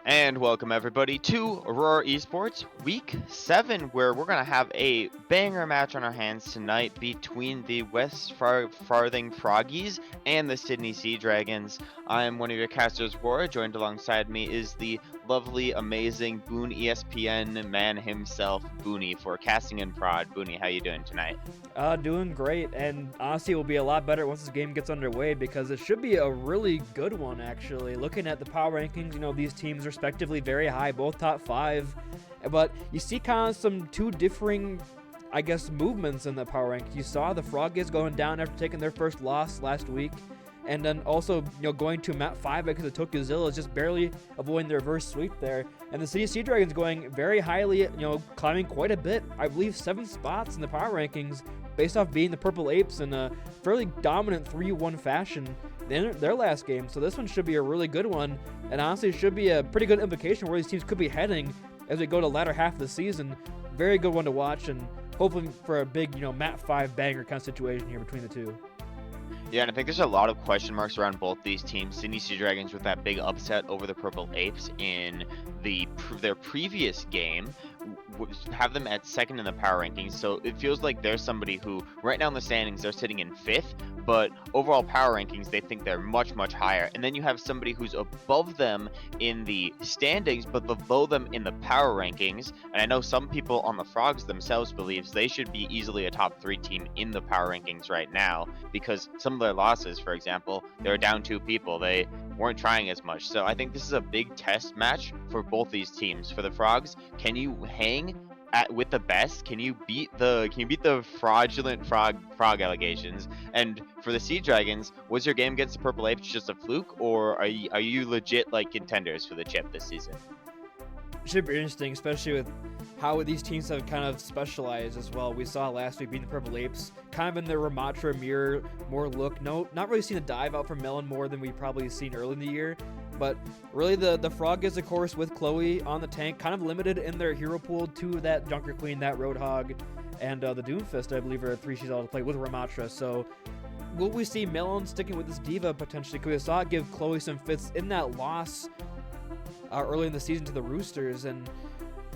And welcome everybody to Aurora Esports Week 7, where we're going to have a banger match on our hands tonight between the Westfarthing Froggies and the Sydney Seadragons. I am one of your casters, Aurora. Joined alongside me is the lovely, amazing Boone ESPN man himself, Booney, for casting and prod. Booney, how you doing tonight? Doing great, and honestly, it will be a lot better once this game gets underway because it should be a really good one, actually. Looking at the power rankings, these teams respectively very high, both top 5, but you see kind of some two differing, I guess, movements in the power rankings. You saw the Froggies going down after taking their first loss last week, and then also, going to map 5 because of Tokyo is just barely avoiding the reverse sweep there. And the City Seadragons going very highly, climbing quite a bit. I believe 7 spots in the power rankings based off beating the Purple Apes in a fairly dominant 3-1 fashion in their last game. So this one should be a really good one, and honestly should be a pretty good implication where these teams could be heading as we go to the latter half of the season. Very good one to watch, and hoping for a big, map 5 banger kind of situation here between the two. Yeah, and I think there's a lot of question marks around both these teams. Sydney Seadragons with that big upset over the Purple Apes in their previous game, have them at 2nd in the power rankings. So it feels like there's somebody who, right now in the standings, they're sitting in 5th, but overall power rankings, they think they're much, much higher. And then you have somebody who's above them in the standings, but below them in the power rankings. And I know some people on the Frogs themselves believes they should be easily a top 3 team in the power rankings right now, because some of their losses, for example, they were down 2 people. They weren't trying as much. So I think this is a big test match for both these teams. For the Frogs, can you hang with the best? Can you beat the fraudulent frog allegations? And for the Seadragons, was your game against the Purple Apes just a fluke, or are you legit like contenders for the chip this season? Should be interesting, especially with how these teams have kind of specialized as well. We saw last week beating the Purple Apes, kind of in the Ramatra mirror more look. No, not really seeing a dive out from Melon more than we probably seen early in the year. But really the Frog is, of course, with Chloe on the tank, kind of limited in their hero pool to that Junker Queen, that Roadhog, and the Doomfist, I believe, are 3 she's all to play with Ramatra. So will we see Melon sticking with this Diva potentially? Because we saw it give Chloe some fits in that loss early in the season to the Roosters,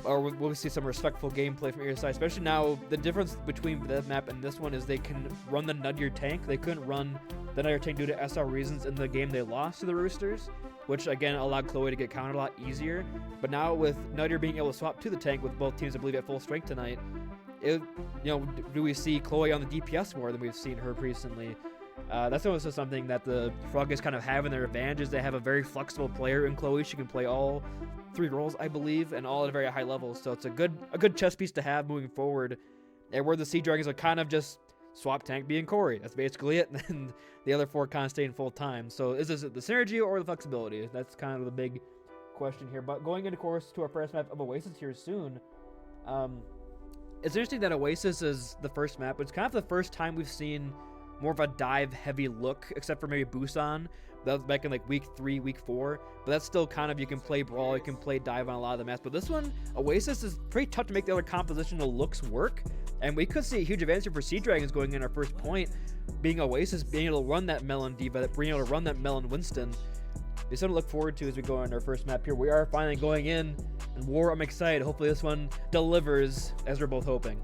or will we see some respectful gameplay from either side? Especially now, the difference between that map and this one is they can run the Nudger tank. They couldn't run the Nudger tank due to SR reasons in the game they lost to the Roosters, which again allowed Chloe to get countered a lot easier. But now with Nudger being able to swap to the tank with both teams, I believe, at full strength tonight, do we see Chloe on the DPS more than we've seen her recently? That's also something that the Froggies kind of have in their advantage. They have a very flexible player in Chloe. She can play all 3 roles, I believe, and all at a very high level. So it's a good chess piece to have moving forward. And where the Seadragons are kind of just swap tank being Corey. That's basically it. And the other 4 kind of stay in full time. So is this the synergy or the flexibility? That's kind of the big question here. But going into, course, to our first map of Oasis here soon. It's interesting that Oasis is the first map. It's kind of the first time we've seen more of a dive-heavy look, except for maybe Busan. That was back in like week 3, week 4. But that's still kind of, you can play Brawl, you can play dive on a lot of the maps. But this one, Oasis, is pretty tough to make the other compositional looks work. And we could see a huge advantage for Seadragons going in our first point, being Oasis, being able to run that Melon Diva, being able to run that Melon Winston. It's something to look forward to as we go on our first map here. We are finally going in, and War, I'm excited. Hopefully this one delivers, as we're both hoping.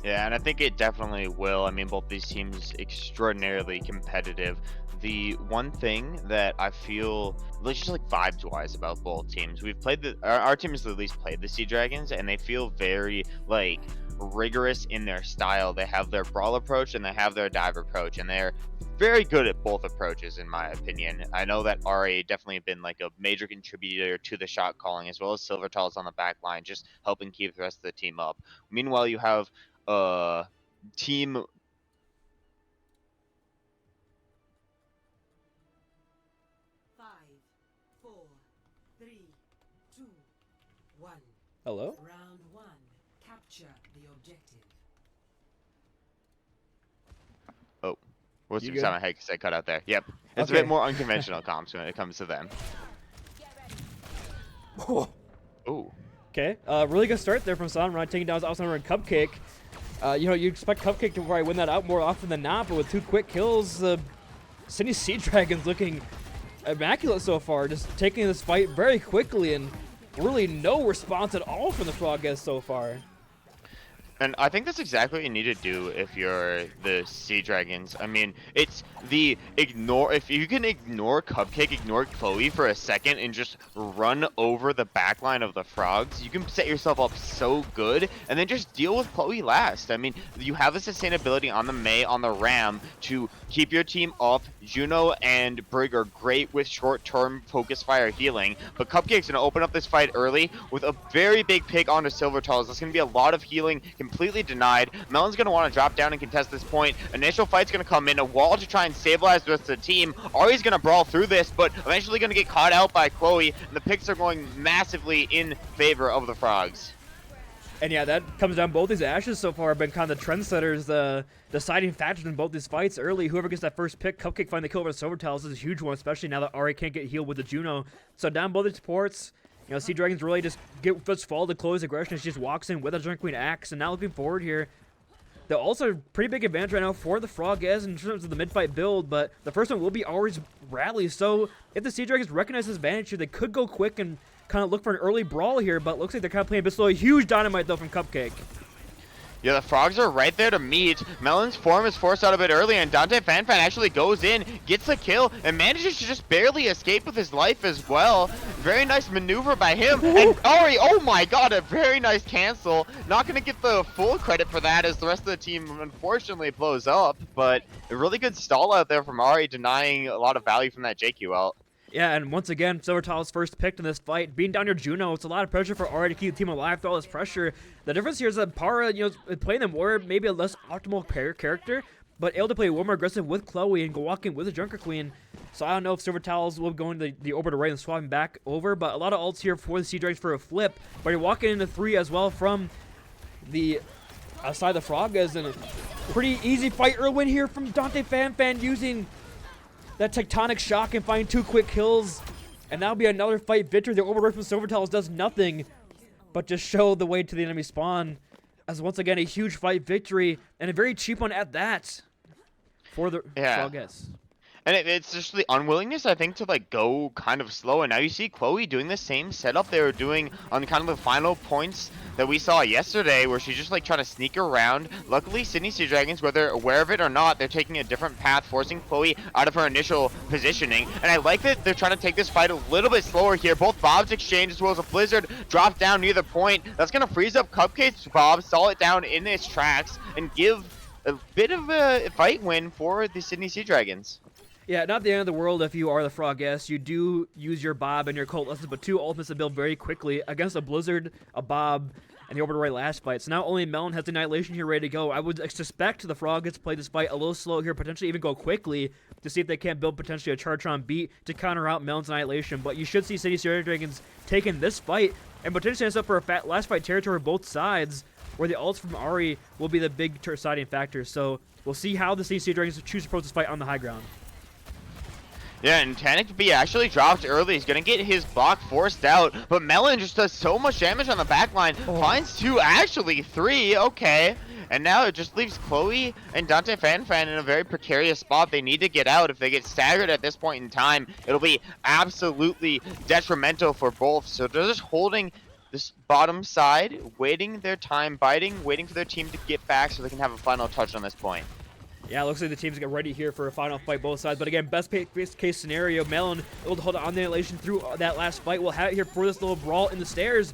Yeah, and I think it definitely will. I mean, both these teams extraordinarily competitive. The one thing that I feel, just like vibes-wise about both teams, we've played our team has at least played the Seadragons, and they feel very like rigorous in their style. They have their brawl approach and they have their dive approach, and they're very good at both approaches, in my opinion. I know that RA definitely been like a major contributor to the shot calling, as well as Silvertall's on the back line, just helping keep the rest of the team up. Meanwhile, you have team. 5, 4, 3, 2, 1. Hello? Round 1. Capture the objective. What's You the good? my headset cut out there? Yep. It's a Okay. bit more unconventional comps when it comes to them. Ooh. Okay, really good start there from Seadragons, taking down his outside runner Cupcake. You know, you expect Cupcake to probably win that out more often than not, but with 2 quick kills, Sydney Seadragons looking immaculate so far, just taking this fight very quickly and really no response at all from the Frog guys so far. And I think that's exactly what you need to do if you're the Seadragons. I mean, it's the ignore. If you can ignore Cupcake, ignore Chloe for a second, and just run over the backline of the Frogs, you can set yourself up so good, and then just deal with Chloe last. I mean, you have the sustainability on the Mei, on the Ram, to keep your team off. Juno and Brig are great with short-term focus fire healing, but Cupcake's gonna open up this fight early with a very big pick onto Silver Talls. That's gonna be a lot of healing. Completely denied. Melon's going to want to drop down and contest this point. Initial fight's going to come in. A wall to try and stabilize the rest of the team. Ari's going to brawl through this, but eventually going to get caught out by Chloe. And the picks are going massively in favor of the Frogs. And yeah, that comes down. Both these Ashes so far have been kind of the trendsetters, the deciding factors in both these fights early. Whoever gets that first pick, Cupcake finding the kill over the Silver Talons is a huge one, especially now that Ari can't get healed with the Juno. So down both the supports. You know, Seadragons really just fall to Chloe's aggression. She just walks in with a Junk Queen axe, and now looking forward here. They're also a pretty big advantage right now for the Frog is in terms of the mid-fight build, but the first one will be Ari's rally. So if the Seadragons recognize this advantage here, they could go quick and kind of look for an early brawl here, but looks like they're kind of playing a bit slow. A huge dynamite, though, from Cupcake. Yeah, the Frogs are right there to meet. Melon's form is forced out a bit early, and Dante Fanfan actually goes in, gets a kill, and manages to just barely escape with his life as well. Very nice maneuver by him. And Ari, oh my god, a very nice cancel. Not going to get the full credit for that as the rest of the team unfortunately blows up, but a really good stall out there from Ari, denying a lot of value from that JQ ult. Yeah, and once again, Silver Talons first picked in this fight. Being down your Juno, it's a lot of pressure for Aurora to keep the team alive through all this pressure. The difference here is that Para, you know, playing the Warrior, maybe a less optimal character, but able to play way more aggressive with Chloe and go walking with the Junker Queen. So I don't know if Silver Talons will go into the Orbiter right and swapping back over, but a lot of ults here for the Seadragons for a flip. But you're walking into 3 as well from the side of the Frog as a pretty easy fight early win here from Dante Fanfan using that tectonic shock and find 2 quick kills, and that'll be another fight victory. The overrun from Silver Talons does nothing but just show the way to the enemy spawn, as once again a huge fight victory and a very cheap one at that for the Froggets. And it's just the unwillingness, I think, to like go kind of slow. And now you see Chloe doing the same setup they were doing on kind of the final points that we saw yesterday, where she's just like trying to sneak around. Luckily, Sydney Seadragons, whether aware of it or not, they're taking a different path, forcing Chloe out of her initial positioning. And I like that they're trying to take this fight a little bit slower here. Both Bob's exchange as well as a Blizzard drop down near the point. That's going to freeze up Cupcake's Bob, stall it down in its tracks, and give a bit of a fight win for the Sydney Seadragons. Yeah, not the end of the world if you are the Froggess. You do use your Bob and your Colt lessons, but 2 ultimates to build very quickly against a Blizzard, a Bob, and the Orbiter right last fight. So now only Melon has the Annihilation here ready to go. I would suspect the Froggets play this fight a little slow here, potentially even go quickly to see if they can't build potentially a Chartron beat to counter out Melon's Annihilation. But you should see City Seadragons taking this fight and potentially ends up for a last fight territory both sides, where the ults from Ari will be the big deciding factor. So we'll see how the City Seadragons choose to approach this fight on the high ground. Yeah, and Tanic B actually dropped early. He's going to get his block forced out, but Melon just does so much damage on the backline. Finds 2, actually 3, okay. And now it just leaves Chloe and Dante Fanfan in a very precarious spot. They need to get out. If they get staggered at this point in time, it'll be absolutely detrimental for both. So they're just holding this bottom side, waiting their time, waiting for their team to get back so they can have a final touch on this point. Yeah, it looks like the teams get ready here for a final fight both sides. But again, best case scenario, Melon able to hold on the Annihilation through that last fight. We'll have it here for this little brawl in the stairs.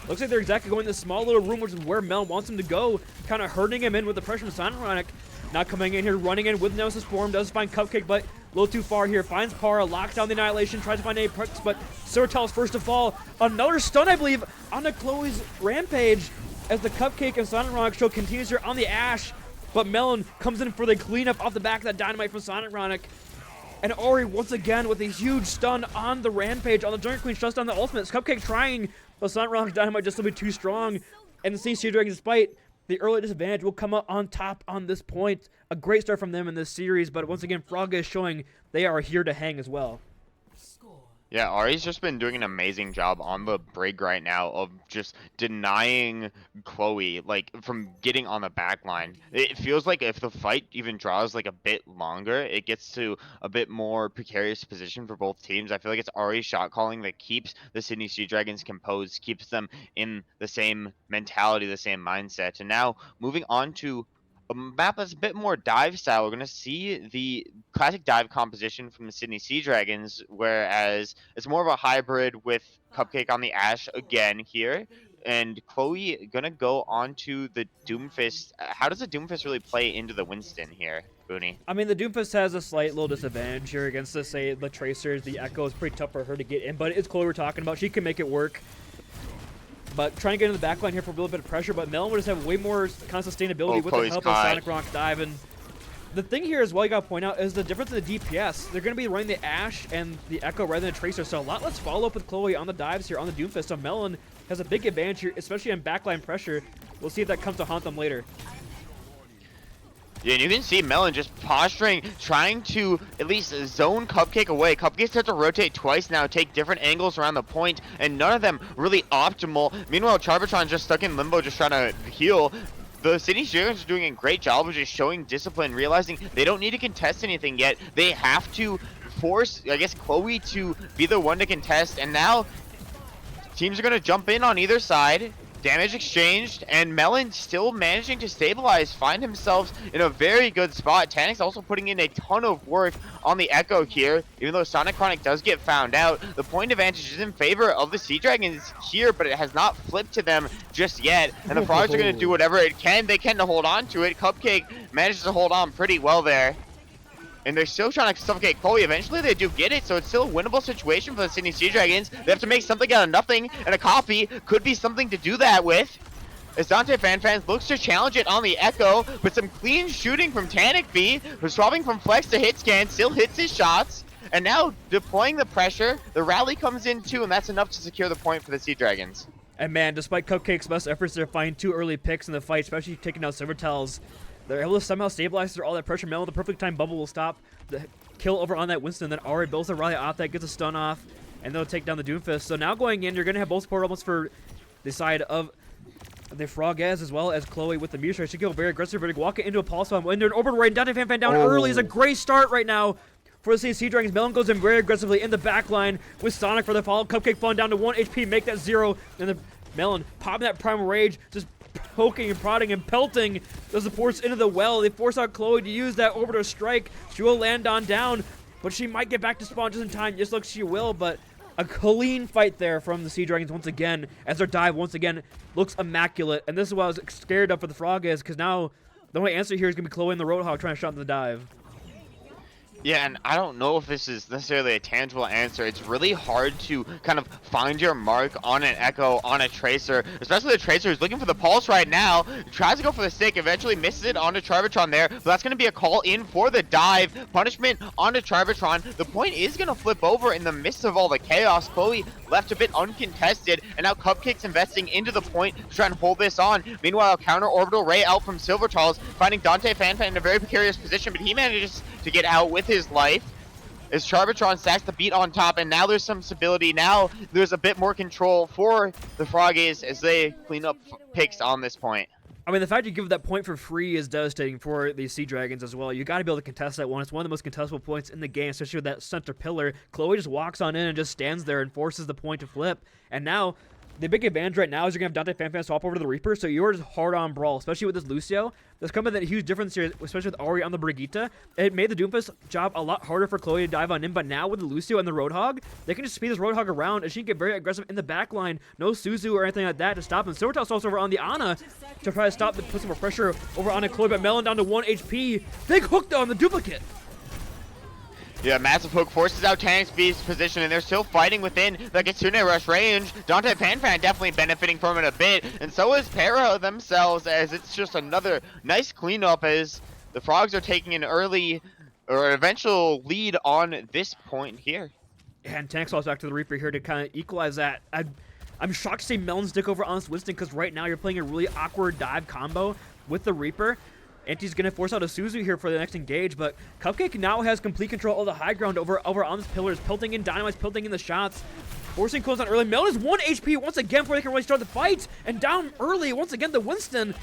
Looks like they're exactly going to this small little room, which is where Melon wants him to go. Kind of hurting him in with the pressure from Seadragons. Not coming in here, running in with Nemesis form. Does find Cupcake, but a little too far here. Finds Para, locks down the Annihilation, tries to find any perks, but Silver Talons first to fall. Another stun, I believe, onto Chloe's Rampage as the Cupcake and Seadragons show continues here on the Ash. But Melon comes in for the cleanup off the back of that dynamite from Seadragons. And Ori once again with a huge stun on the Rampage, on the Junker Queen, shuts down the ultimates. Cupcake trying, but Seadragons dynamite just a little bit too strong. And the Seadragons, despite the early disadvantage will come out on top on this point. A great start from them in this series, but once again, Frog is showing they are here to hang as well. Score. Yeah, Ari's just been doing an amazing job on the brig right now of just denying Chloe, like, from getting on the back line. It feels like if the fight even draws, like, a bit longer, it gets to a bit more precarious position for both teams. I feel like it's Ari's shot calling that keeps the Sydney Seadragons composed, keeps them in the same mentality, the same mindset. And now, moving on to a map that's a bit more dive style, we're going to see the classic dive composition from the Sydney Seadragons, whereas it's more of a hybrid with Cupcake on the Ash again here. And Chloe going to go on to the Doomfist. How does the Doomfist really play into the Winston here, Booney? I mean, the Doomfist has a slight little disadvantage here against, say, the Tracers. The Echo is pretty tough for her to get in, but it's Chloe we're talking about. She can make it work. But trying to get in the back line here for a little bit of pressure, but Melon would just have way more kind of sustainability with the help of Sonic Rock Dive. And the thing here as well you got to point out is the difference in the DPS. They're going to be running the Ash and the Echo rather than the Tracer, so a lot less follow-up with Chloe on the dives here on the Doomfist. So Melon has a big advantage here, especially on backline pressure. We'll see if that comes to haunt them later. Yeah, and you can see Melon just posturing, trying to at least zone Cupcake away. Cupcake starts to rotate twice now, take different angles around the point, and none of them really optimal. Meanwhile, Charvatron's just stuck in limbo, just trying to heal. The Sydney Seadragons are doing a great job of just showing discipline, realizing they don't need to contest anything yet. They have to force, I guess, Chloe to be the one to contest, and now teams are going to jump in on either side. Damage exchanged, and Melon still managing to stabilize, find himself in a very good spot. Tanic's also putting in a ton of work on the Echo here, even though Sonic Chronic does get found out. The point advantage is in favor of the Seadragons here, but it has not flipped to them just yet, and the Frogs are going to do whatever they can to hold on to it. Cupcake manages to hold on pretty well there. And they're still trying to suffocate Chloe. Eventually, they do get it, so it's still a winnable situation for the Sydney Seadragons. They have to make something out of nothing, and a copy could be something to do that with. As Dante Fanfans looks to challenge it on the Echo, but some clean shooting from Tanic B, who's swapping from Flex to hit scan, still hits his shots, and now deploying the pressure. The rally comes in too, and that's enough to secure the point for the Seadragons. And man, despite Cupcake's best efforts to find 2 early picks in the fight, especially taking out Silvertails, they're able to somehow stabilize through all that pressure. Melon, the perfect time bubble will stop the kill over on that Winston. Then Aurora builds a rally off that, gets a stun off, and they'll take down the Doomfist. So now going in, you're going to have both support almost for the side of the Frog as well as Chloe with the Meteor Strike. She go very aggressive, but walk it into a pulse bomb. Into an orbital raid. Dante Fan down early is a great start right now for the Seadragons. Melon goes in very aggressively in the back line with Sonic for the follow. Cupcake falling down to 1 HP, make that 0. And the Melon popping that Primal Rage, just poking and prodding and pelting the supports into the well. They force out Chloe to use that orbital strike. She will land on down, but she might get back to spawn just in time. Just looks she will, but a clean fight there from the Seadragons once again, as their dive once again looks immaculate. And this is what I was scared of for the Frog is, because now the only answer here is going to be Chloe and the Roadhog trying to shot in the dive. Yeah, and I don't know if this is necessarily a tangible answer. It's really hard to kind of find your mark on an Echo, on a Tracer, especially the Tracer who's looking for the pulse right now. Tries to go for the stick, eventually misses it onto Charvatron there, but that's going to be a call in for the dive. Punishment onto Charvatron. The point is going to flip over in the midst of all the chaos. Chloe left a bit uncontested, and now Cupcake's investing into the point to try and hold this on. Meanwhile, counter orbital ray out from Silvertalls, finding Dante Fanfan in a very precarious position, but he manages to get out with his life as Charvatron stacks the beat on top, and now there's some stability. Now there's a bit more control for the Froggies as they clean up picks on this point. I mean, the fact you give that point for free is devastating for the Seadragons as well. You got to be able to contest that one. It's one of the most contestable points in the game, especially with that center pillar. Chloe just walks on in and just stands there and forces the point to flip. And now, the big advantage right now is you're going to have Dante Fanfan swap over to the Reaper, so you're just hard on brawl, especially with this Lucio. There's coming that huge difference here, especially with Ari on the Brigitte. It made the Doomfist job a lot harder for Chloe to dive on in, but now with the Lucio and the Roadhog, they can just speed this Roadhog around, and she can get very aggressive in the back line. No Suzu or anything like that to stop him. Silvertail's also over on the Ana to try to stop the put some more pressure over on Chloe, but Melon down to 1 HP. Big hook though on the duplicate. Yeah, massive hook forces out Tanic's B's position, and they're still fighting within the Kitsune Rush range. Dante Fanfan definitely benefiting from it a bit, and so is Para themselves, as it's just another nice cleanup as the Frogs are taking an early or eventual lead on this point here. And Tank falls back to the Reaper here to kind of equalize that. I'm shocked to see Melon stick over on this Winston because right now you're playing a really awkward dive combo with the Reaper. Anti's going to force out a Suzu here for the next engage, but Cupcake now has complete control of the high ground over on this pillars, pilting in Dynamite's pilting in the shots. Forcing cooldown early. Melon is 1 HP once again before they can really start the fight. And down early once again the Winston.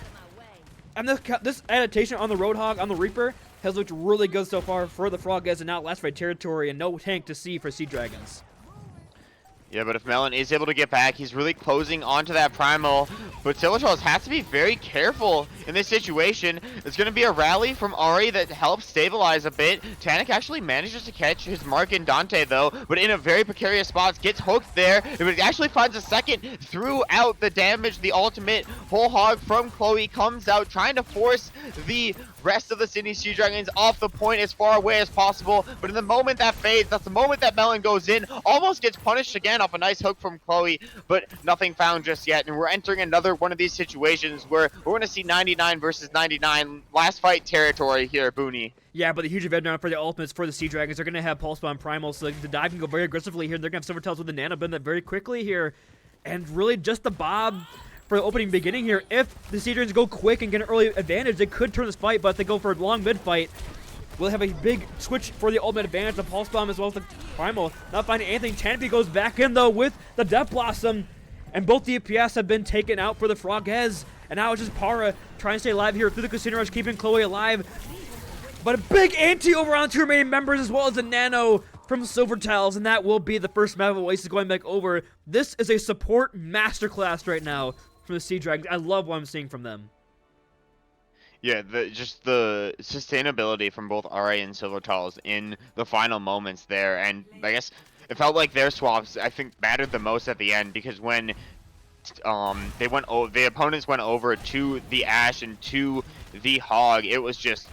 And this adaptation on the Roadhog, on the Reaper, has looked really good so far for the Frogheads and now last fight territory and no tank to see for Seadragons. Yeah, but if Melon is able to get back, he's really closing onto that Primal. But Silvertrolls has to be very careful in this situation. It's going to be a rally from Ari that helps stabilize a bit. Tanic actually manages to catch his mark in Dante, though, but in a very precarious spot. Gets hooked there, but actually finds a second throughout the damage. The ultimate whole hog from Chloe comes out, trying to force the rest of the Sydney Seadragons off the point as far away as possible. But in the moment that fades, that's the moment that Melon goes in, almost gets punished again off a nice hook from Chloe, but nothing found just yet. And we're entering another one of these situations where we're going to see 99 versus 99 last fight territory here, Booney. Yeah, but the huge event now for the ultimates for the Seadragons. They're going to have Pulse Bomb Primal, so the dive can go very aggressively here. They're going to have Silvertails with the Nano Bend that very quickly here. And really just the Bob for the opening beginning here. If the Seadragons go quick and get an early advantage, they could turn this fight, but if they go for a long mid fight, we'll have a big switch for the ultimate advantage. The Pulse Bomb as well as the Primal. Not finding anything. Tanpy goes back in though with the Death Blossom. And both the DPS have been taken out for the Frogheads. And now it's just Para trying to stay alive here through the Casino Rush, keeping Chloe alive. But a big anti over on the two remaining members as well as the Nano from Silvertails. And that will be the first map of Oasis going back over. This is a support masterclass right now from the Seadragons. I love what I'm seeing from them. Yeah, just the sustainability from both RA and Silvertails in the final moments there, and I guess it felt like their swaps I think mattered the most at the end, because when the opponents went over to the Ashe and to the Hog, it was just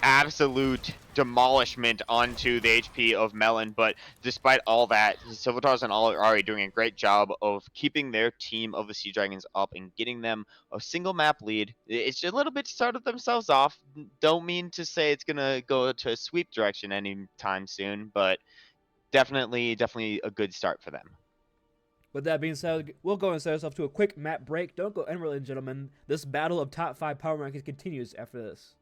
absolute demolishment onto the HP of Melon. But despite all that, Silvertails and Ari doing a great job of keeping their team of the Seadragons up and getting them a single map lead. It's a little bit started themselves off. Don't mean to say it's gonna go to a sweep direction anytime soon, but definitely a good start for them. With that being said, we'll go and set ourselves to a quick map break. Don't go anywhere, ladies and gentlemen. This battle of top 5 power rankings continues after this.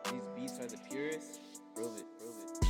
These beats are the purest. Prove it, prove it.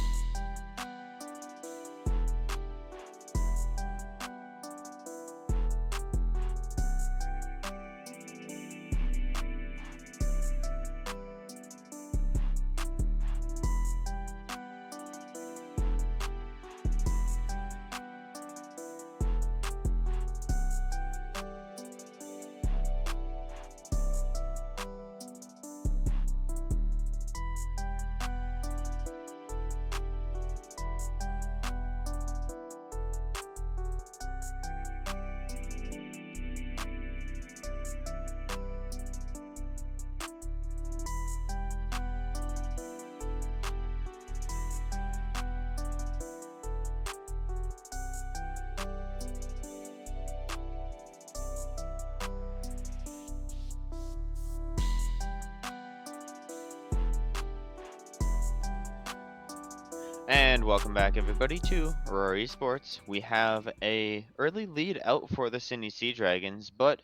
And welcome back, everybody, to Aurora Esports. We have a early lead out for the Sydney Seadragons, but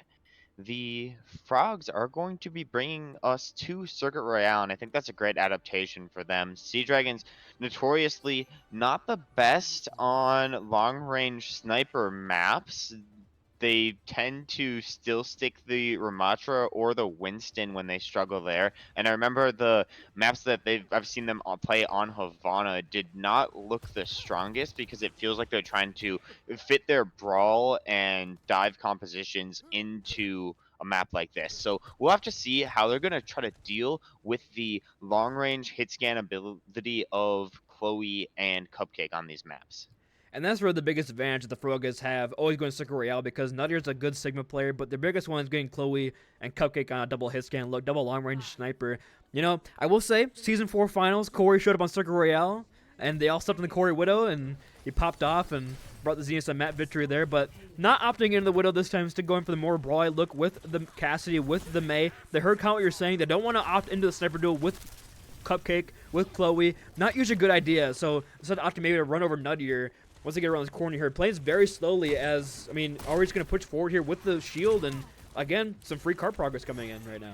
the Frogs are going to be bringing us to Circuit Royale, and I think that's a great adaptation for them. Seadragons, notoriously not the best on long-range sniper maps. They tend to still stick the Ramatra or the Winston when they struggle there. And I remember the maps that I've seen them play on Havana did not look the strongest because it feels like they're trying to fit their brawl and dive compositions into a map like this. So we'll have to see how they're going to try to deal with the long range hit scan ability of Chloe and Cupcake on these maps. And that's where the biggest advantage that the Frogas have, always going to Circle Royale, because Nuttier's a good Sigma player, but the biggest one is getting Chloe and Cupcake on a double hit scan look, double long range sniper. You know, I will say, Season 4 finals, Corey showed up on Circle Royale, and they all stepped in the Corey Widow, and he popped off and brought the Zenith and Matt victory there, but not opting into the Widow this time, still going for the more brawly look with the Cassidy, with the May. They heard kind of what you're saying, they don't want to opt into the sniper duel with Cupcake, with Chloe. Not usually a good idea, so instead of opting maybe to run over Nuttier, once they get around this corner here, plays very slowly as, I mean, Ari's going to push forward here with the shield, and again, some free card progress coming in right now.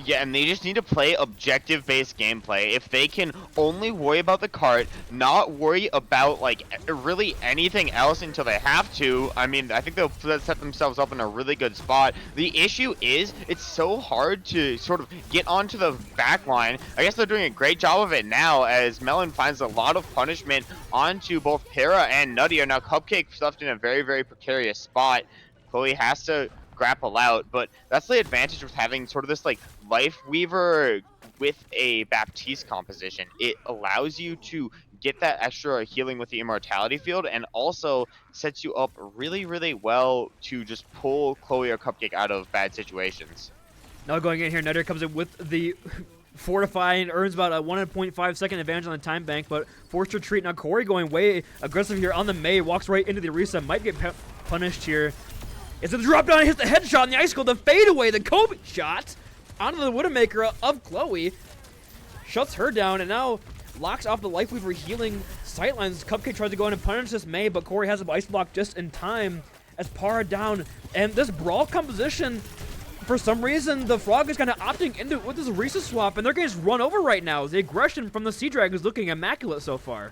Yeah, and they just need to play objective-based gameplay. If they can only worry about the cart, not worry about, like, really anything else until they have to, I mean, I think they'll set themselves up in a really good spot. The issue is, it's so hard to sort of get onto the back line. I guess they're doing a great job of it now, as Melon finds a lot of punishment onto both Para and Nutty. Now, Cupcake's left in a very, very precarious spot. Chloe has to grapple out, but that's the advantage with having sort of this like Life Weaver with a Baptiste composition. It allows you to get that extra healing with the immortality field, and also sets you up really, really well to just pull Chloe or Cupcake out of bad situations. Now going in here, Nutter comes in with the Fortify and earns about a 1.5 second advantage on the time bank, but forced retreat. Now Corey going way aggressive here on the May, walks right into the Orisa, might get punished here. It's a drop down, hits the headshot in the ice cold, the fadeaway, the Kobe shot onto the Widowmaker of Chloe. Shuts her down and now locks off the Life Weaver healing sightlines. Cupcake tries to go in and punish this May, but Corey has a ice block just in time as Para down. And this brawl composition, for some reason, the Frog is kind of opting into it with this Orisa swap, and they're getting just run over right now. The aggression from the Seadragons is looking immaculate so far.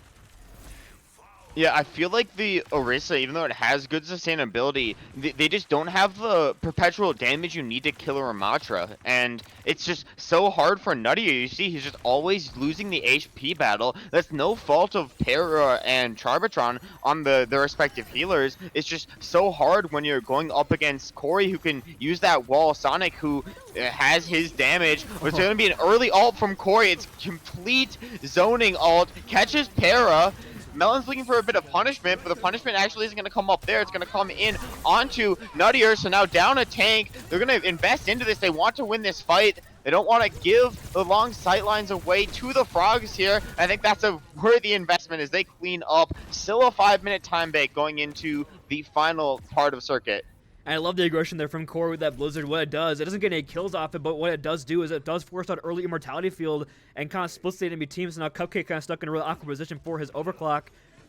Yeah, I feel like the Orisa, even though it has good sustainability, they just don't have the perpetual damage you need to kill a Ramatra. And it's just so hard for Nutty. You see, he's just always losing the HP battle. That's no fault of Para and Charbatron on their respective healers. It's just so hard when you're going up against Corey, who can use that wall. Sonic, who has his damage. But it's going to be an early ult from Corey. It's complete zoning ult. Catches Para. Melon's looking for a bit of punishment, but the punishment actually isn't going to come up there. It's going to come in onto Nuttier, so now down a tank. They're going to invest into this. They want to win this fight. They don't want to give the long sightlines away to the Frogs here. I think that's a worthy investment as they clean up. Still a 5-minute time bank going into the final part of Circuit. And I love the aggression there from Corey with that Blizzard. What it does, it doesn't get any kills off it, but what it does do is it does force out early immortality field and kind of splits the enemy teams. So now Cupcake kind of stuck in a really awkward position for his overclock.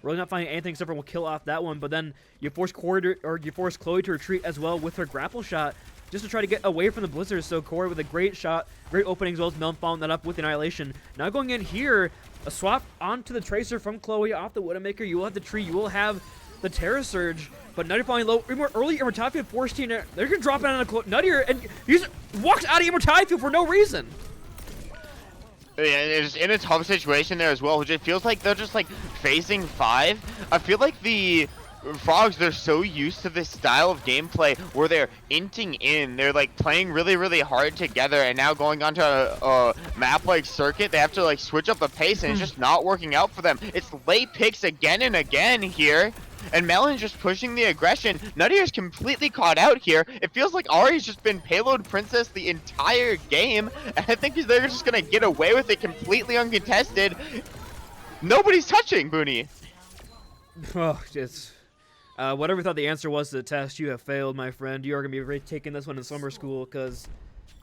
Really not finding anything except for will kill off that one, but then you force Corey to, or you force Chloe to retreat as well with her grapple shot just to try to get away from the Blizzard. So Corey with a great shot, great opening as well as Melon following that up with Annihilation. Now going in here, a swap onto the Tracer from Chloe off the Widowmaker. You will have the tree, you will have the Terra Surge, but Nutty falling low. Early immortality field forced team. They're gonna drop it on Nuttier, and he just walks out of immortality field for no reason. Yeah, it's in a tough situation there as well, which it feels like they're just like phasing 5. I feel like the Frogs, they're so used to this style of gameplay where they're inting in, they're like playing really, really hard together, and now going onto a map like Circuit, they have to like switch up the pace, and it's just not working out for them. It's late picks again and again here. And Melon's just pushing the aggression. Nuttier's completely caught out here. It feels like Ari's just been payload princess the entire game. And I think they're just going to get away with it completely uncontested. Nobody's touching, Booney. Oh, it's... whatever you thought the answer was to the test, you have failed, my friend. You are going to be taking this one in summer school because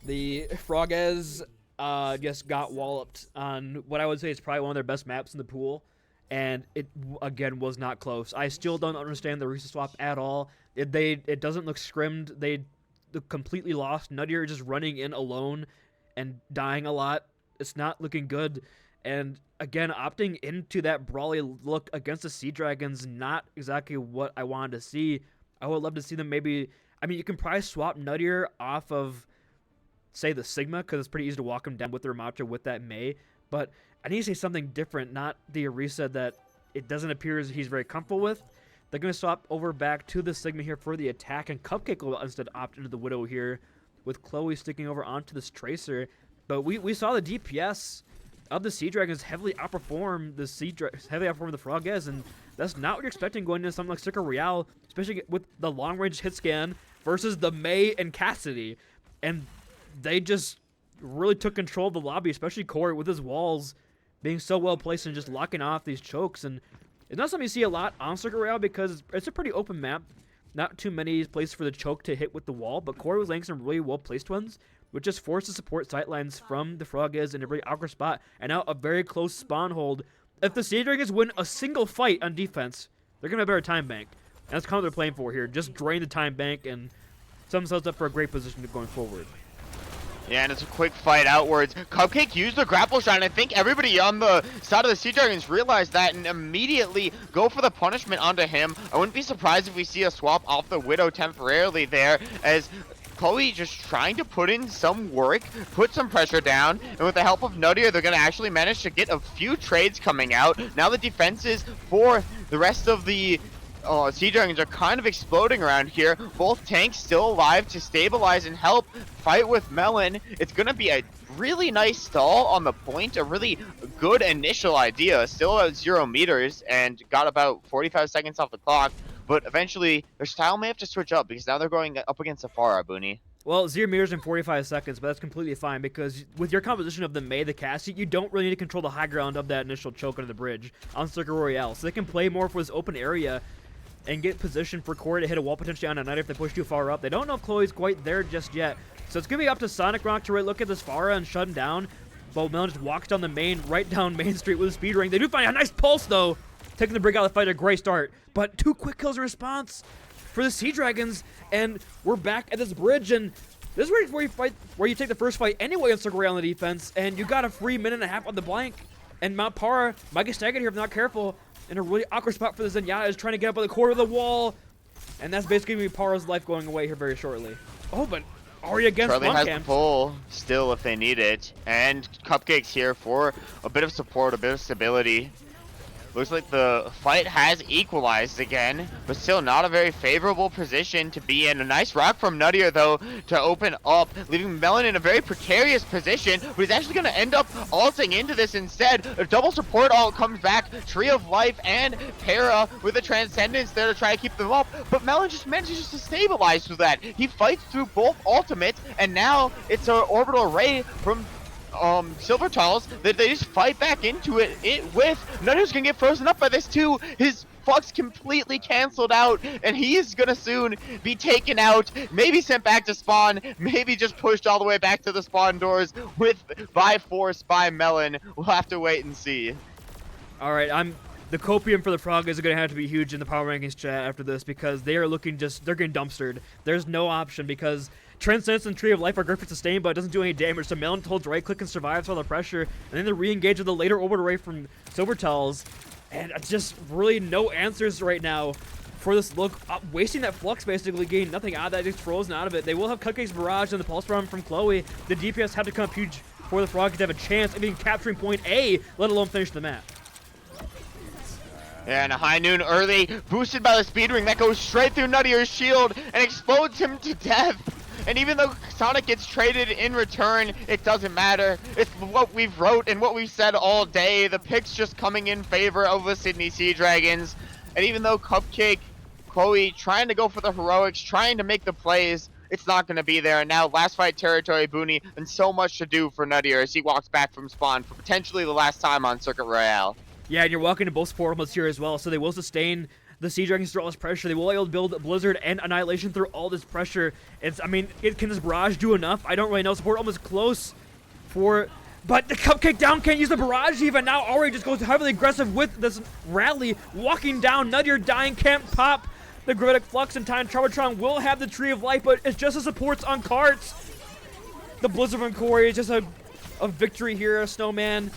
the Frogues just got walloped on what I would say is probably one of their best maps in the pool. and it again was not close. I still don't understand the reset swap at all. It doesn't look scrimmed. They look completely lost. Nuttier just running in alone and dying a lot. It's not looking good. And again, opting into that brawly look against the Seadragons, not exactly what I wanted to see. I would love to see them maybe. I mean, you can probably swap Nuttier off of, say, the Sigma, because it's pretty easy to walk him down with the Ramattra with that Mei. But I need to say something different, not the Orisa that it doesn't appear as he's very comfortable with. They're going to swap over back to the Sigma here for the attack, and Cupcake will instead opt into the Widow here, with Chloe sticking over onto this Tracer. But we saw the DPS of the Seadragons heavily outperform the Frogez, and that's not what you're expecting going into something like Circle Royale, especially with the long-range hit scan versus the Mei and Cassidy. And they just really took control of the lobby, especially Corey with his walls being so well placed and just locking off these chokes. And it's not something you see a lot on Circle Royale because it's a pretty open map. Not too many places for the choke to hit with the wall, but Corey was laying some really well-placed ones, which just forced the support sightlines from the Frogez in a very awkward spot, and now a very close spawn hold. If the Seadragons win a single fight on defense, they're going to have a better time bank. And that's kind of what they're playing for here. Just drain the time bank and set themselves up for a great position going forward. Yeah, and it's a quick fight outwards. Cupcake used the grapple shot, and I think everybody on the side of the Seadragons realized that and immediately go for the punishment onto him. I wouldn't be surprised if we see a swap off the Widow temporarily there, as Chloe just trying to put in some work, put some pressure down, and with the help of Nuttier, they're going to actually manage to get a few trades coming out. Now the defenses for the rest of the Seadragons are kind of exploding around here. Both tanks still alive to stabilize and help fight with Melon. It's going to be a really nice stall on the point, a really good initial idea. Still at 0 meters and got about 45 seconds off the clock. But eventually, their style may have to switch up because now they're going up against Safara, Booney. Well, 0 meters in 45 seconds, but that's completely fine because with your composition of the Mei, the Cassie, you don't really need to control the high ground of that initial choke under the bridge on Circle Royale. So they can play more for this open area and get position for Corey to hit a wall potentially on a Knight if they push too far up. They don't know if Chloe's quite there just yet. So it's going to be up to Sonic Rock to really look at this Farah and shut him down. But Melon just walks down the main, right down Main Street with a speed ring. They do find a nice pulse, though. Taking the Brig out of the fight, a great start. But 2 quick kills in response for the Seadragons. And we're back at this bridge. And this is where you take the first fight anyway on Circle Royale on the defense. And you got a free minute and a half on the blank. And Mount Para might get staggered here if not careful. In a really awkward spot for the Zenyatta is trying to get up on the corner of the wall. And that's basically going to be Para's life going away here very shortly. Oh, but Ari against Charlie has the Camp. pull still if they need it. And Cupcake's here for a bit of support, a bit of stability. Looks like the fight has equalized again, but still not a very favorable position to be in. A nice rock from Nuttier, though, to open up, leaving Melon in a very precarious position, but he's actually going to end up ulting into this instead. A double support ult comes back, Tree of Life and Para with a Transcendence there to try to keep them up, but Melon just manages to stabilize through that. He fights through both ultimates, and now it's an orbital array from Silver Tunnels that they just fight back into it with. Nuttier's gonna get frozen up by this too. His flux completely canceled out, and he is gonna soon be taken out, maybe sent back to spawn, maybe just pushed all the way back to the spawn doors by force by Melon. We'll have to wait and see. All right, the copium for the Frog is going to have to be huge in the power rankings chat after this because they are looking they're getting dumpstered. There's no option because Transcendence and Tree of Life are great for sustain, but it doesn't do any damage. So Melon holds right click and survives all the pressure, and then they re-engage with the later orbital array from Silvertells, and it's just really no answers right now for this look. Wasting that flux basically, gain nothing out of that, just frozen out of it. They will have Cupcake's Barrage and the Pulse Bomb from Chloe. The DPS have to come up huge for the Frog to have a chance of even capturing point A, let alone finish the map. And a high noon early, boosted by the speed ring that goes straight through Nuttier's shield and explodes him to death. And even though Sonic gets traded in return, it doesn't matter. It's what we've wrote and what we've said all day. The picks just coming in favor of the Sydney Seadragons. And even though Cupcake, Chloe trying to go for the heroics, trying to make the plays, it's not going to be there. And now last fight territory, Booney, and so much to do for Nuttier as he walks back from spawn for potentially the last time on Circuit Royale. Yeah, and you're walking to both support modes here as well, so they will sustain the Seadragons through all this pressure. They will be able to build Blizzard and Annihilation through all this pressure. Can this Barrage do enough? I don't really know. Support almost close for But the Cupcake down can't use the barrage even. Now Aurora just goes heavily aggressive with this rally. Walking down, Nuttier dying, can't pop the Gravitic Flux in time. Charmatron will have the Tree of Life, but it's just the supports on carts. The Blizzard and Corey is just a victory here, a Snowman.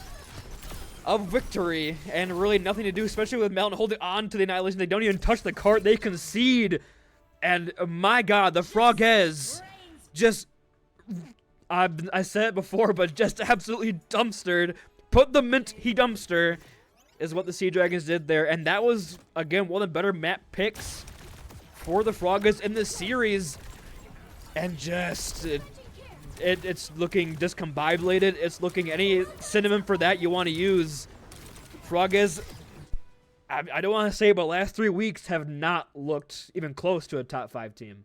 A victory, and really nothing to do, especially with Melon holding on to the Annihilation. They don't even touch the cart, they concede. And my god, the Frogez just... I said it before, but just absolutely dumpstered. Put the mint he dumpster is what the Seadragons did there. And that was, again, one of the better map picks for the Frogges in this series. And just, it's looking discombobulated. It's looking any synonym for that you want to use. Frogges, I don't want to say, but last 3 weeks have not looked even close to a top 5 team.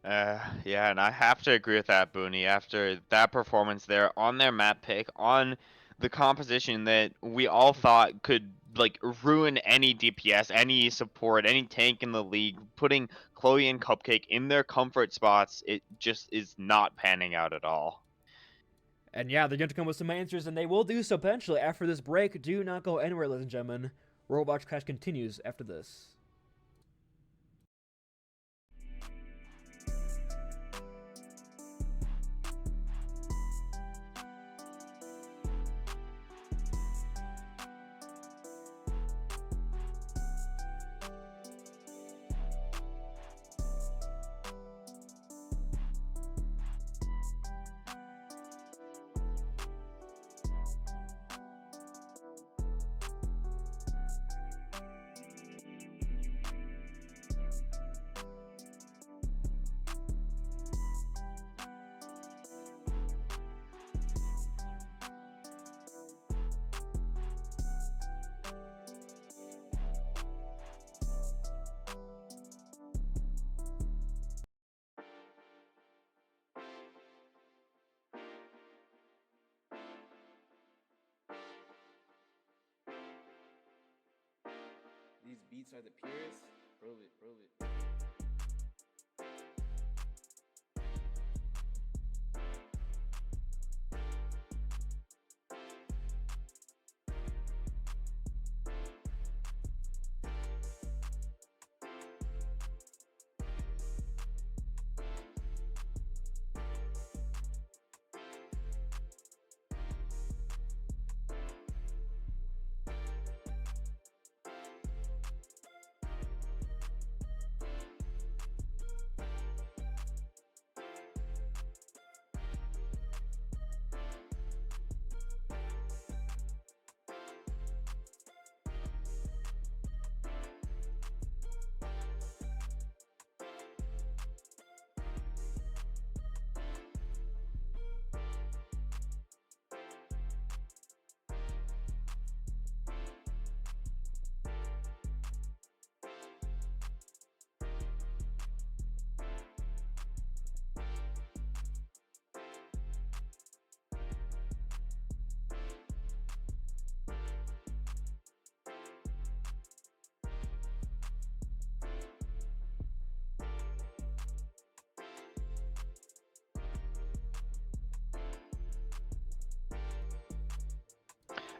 Yeah, and I have to agree with that, Booney. After that performance there on their map pick, on the composition that we all thought could like ruin any DPS, any support, any tank in the league, putting Chloe and Cupcake in their comfort spots, it just is not panning out at all. And yeah, they're going to come with some answers, and they will do so potentially after this break. Do not go anywhere, ladies and gentlemen. Overwatch Clash continues after this. These beats are the purest. Prove it, prove it.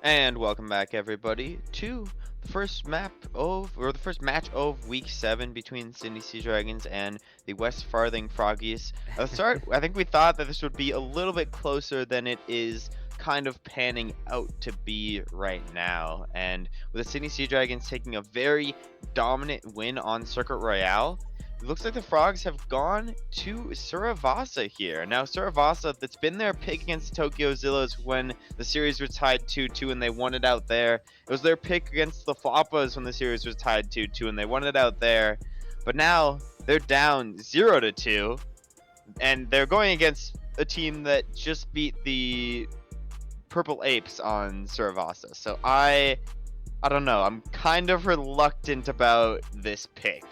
And welcome back, everybody, to the first match of Week 7 between Sydney Seadragons and the Westfarthing Froggies. At the start, I think we thought that this would be a little bit closer than it is kind of panning out to be right now. And with the Sydney Seadragons taking a very dominant win on Circuit Royale, it looks like the Frogs have gone to Suravasa here. Now, Suravasa, that's been their pick against Tokyo Zillows when the series was tied 2-2 and they won it out there. It was their pick against the Floppas when the series was tied 2-2 and they won it out there. But now, they're down 0-2, and they're going against a team that just beat the Purple Apes on Suravasa. So I don't know. I'm kind of reluctant about this pick.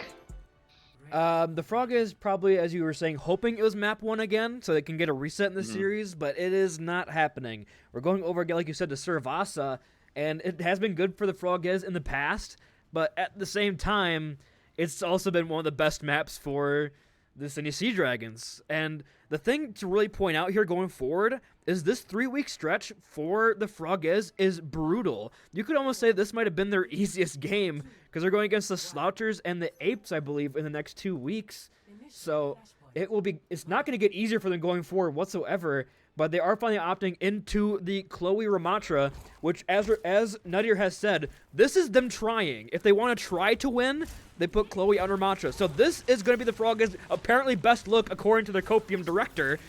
The Frog is probably, as you were saying, hoping it was map 1 again, so they can get a reset in the series, but it is not happening. We're going over again, like you said, to Suravasa, and it has been good for the Frogges in the past, but at the same time, it's also been one of the best maps for the Sydney Seadragons. And the thing to really point out here going forward is this 3-week stretch for the Froggies is brutal. You could almost say this might have been their easiest game because they're going against the Slouchers and the Apes, I believe, in the next 2 weeks. So it's not going to get easier for them going forward whatsoever. But they are finally opting into the Chloe Ramatra, which, as Nuttier has said, this is them trying. If they want to try to win, they put Chloe on Ramatra. So this is going to be the Froggies' apparently best look, according to their Copium director.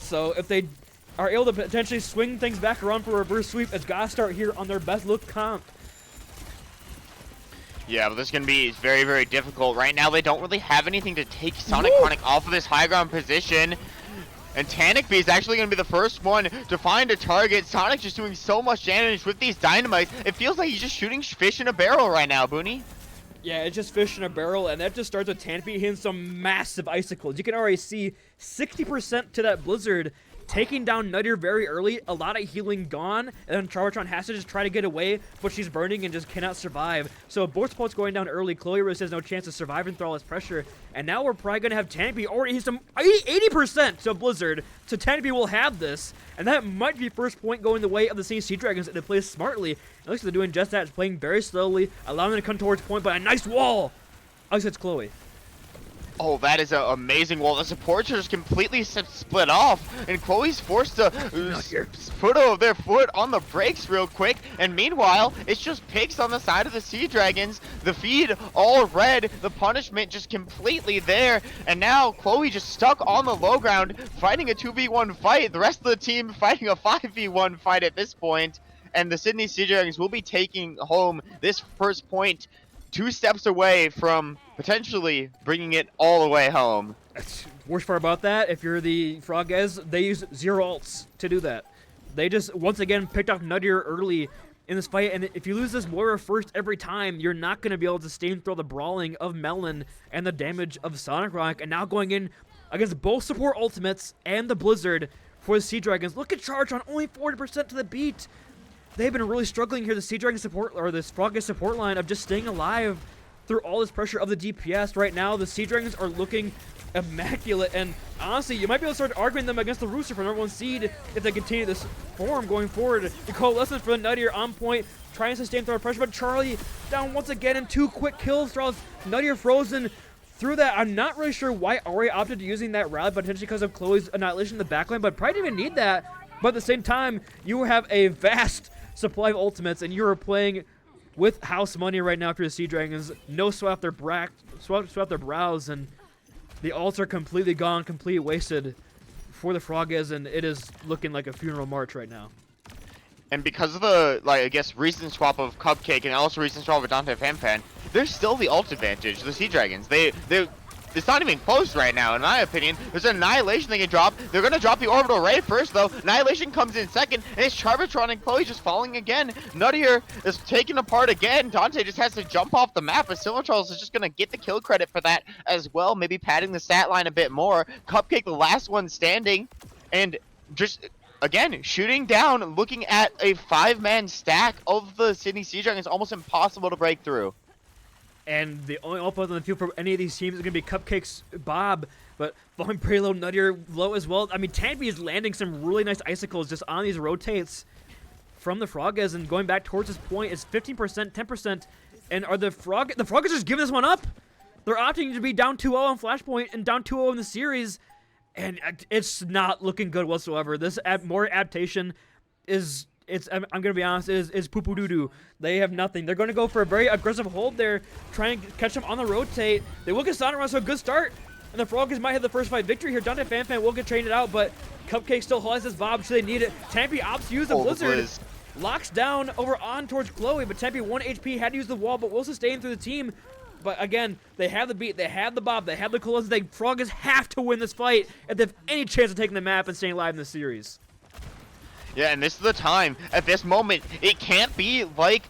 So if they are able to potentially swing things back around for a reverse sweep, it's got to start here on their best look comp. Yeah, but this is going to be very, very difficult. Right now, they don't really have anything to take Sonic Chronic off of this high ground position. And Tanic B is actually going to be the first one to find a target. Sonic just doing so much damage with these dynamites. It feels like he's just shooting fish in a barrel right now, Booney. Yeah, it's just fish in a barrel, and that just starts with Tanic B hitting some massive icicles. You can already see 60% to that Blizzard, taking down Nuttier very early, a lot of healing gone, and then Charvatron has to just try to get away, but she's burning and just cannot survive. So both supports going down early, Chloe Rose has no chance to survive and through all this pressure, and now we're probably going to have Tanby already hit some 80% to Blizzard, so Tanby will have this, and that might be first point going the way of the Seadragons, and they play smartly. It looks like they're doing just that, it's playing very slowly, allowing them to come towards point, but a nice wall! I guess it's Chloe. Oh, that is an amazing wall. The supports are just completely split off, and Chloe's forced to put their foot on the brakes real quick. And meanwhile, it's just pigs on the side of the Seadragons. The feed all red, the punishment just completely there. And now Chloe just stuck on the low ground, fighting a 2v1 fight. The rest of the team fighting a 5v1 fight at this point. And the Sydney Seadragons will be taking home this first point, 2 steps away from potentially bringing it all the way home. Worst part about that, if you're the Froggies, they use 0 ults to do that. They just, once again, picked off Nuttier early in this fight, and if you lose this Moira first every time, you're not going to be able to sustain through the brawling of Melon and the damage of Sonic Rock, and now going in against both support ultimates and the Blizzard for the Seadragons. Look at Charge on only 40% to the beat. They've been really struggling here, the Seadragon support, or this Froggies support line of just staying alive through all this pressure of the DPS. Right now, the Seadragons are looking immaculate, and honestly, you might be able to start arguing them against the Rooster for number 1 seed if they continue this form going forward. The Coalescence for the Nuttier on point, trying to sustain through pressure, but Charlie down once again in 2 quick kills. Throws Nuttier frozen through that. I'm not really sure why Aurora opted to using that rally, potentially because of Chloe's annihilation in the backline, but probably didn't even need that. But at the same time, you have a vast supply of ultimates, and you are playing with house money right now for the Seadragons. No sweat off their brows, and the ults are completely gone, completely wasted for the Froggies, and it is looking like a funeral march right now. And because of the, I guess, recent swap of Cupcake and also recent swap of Dante Fanfan, there's still the ult advantage, the Seadragons. It's not even close right now, in my opinion. There's an Annihilation they can drop. They're going to drop the Orbital Ray first, though. Annihilation comes in second, and it's Charvatron and Chloe just falling again. Nuttier is taken apart again. Dante just has to jump off the map, but Silvertrolls is just going to get the kill credit for that as well, maybe padding the stat line a bit more. Cupcake, the last one standing, and just, again, shooting down, looking at a 5-man stack of the Sydney Seadragons. Almost impossible to break through. And the only output on the field for any of these teams is going to be Cupcake's Bob, but falling pretty low, Nuttier low as well. I mean, Tanby is landing some really nice icicles just on these rotates from the Froggies, and going back towards this point is 15%, 10%, and are the Froggies just giving this one up? They're opting to be down 2-0 on Flashpoint and down 2-0 in the series, and it's not looking good whatsoever. This more adaptation is... I'm gonna be honest, is poo-poo doo-doo. They have nothing. They're gonna go for a very aggressive hold there, trying to catch them on the rotate. They will get Sonic Run, so a good start. And the Froggies might have the first fight victory here. Dante Fanfan will get traded out, but Cupcake still has his Bob, so they need it. Tampy opts to use the Blizzard. Locks down over on towards Chloe, but Tampy 1 HP, had to use the wall, but will sustain through the team. But again, they have the beat, they have the Bob, they have the Colossus. The Froggies have to win this fight if they have any chance of taking the map and staying alive in the series. Yeah, and this is the time. At this moment, it can't be like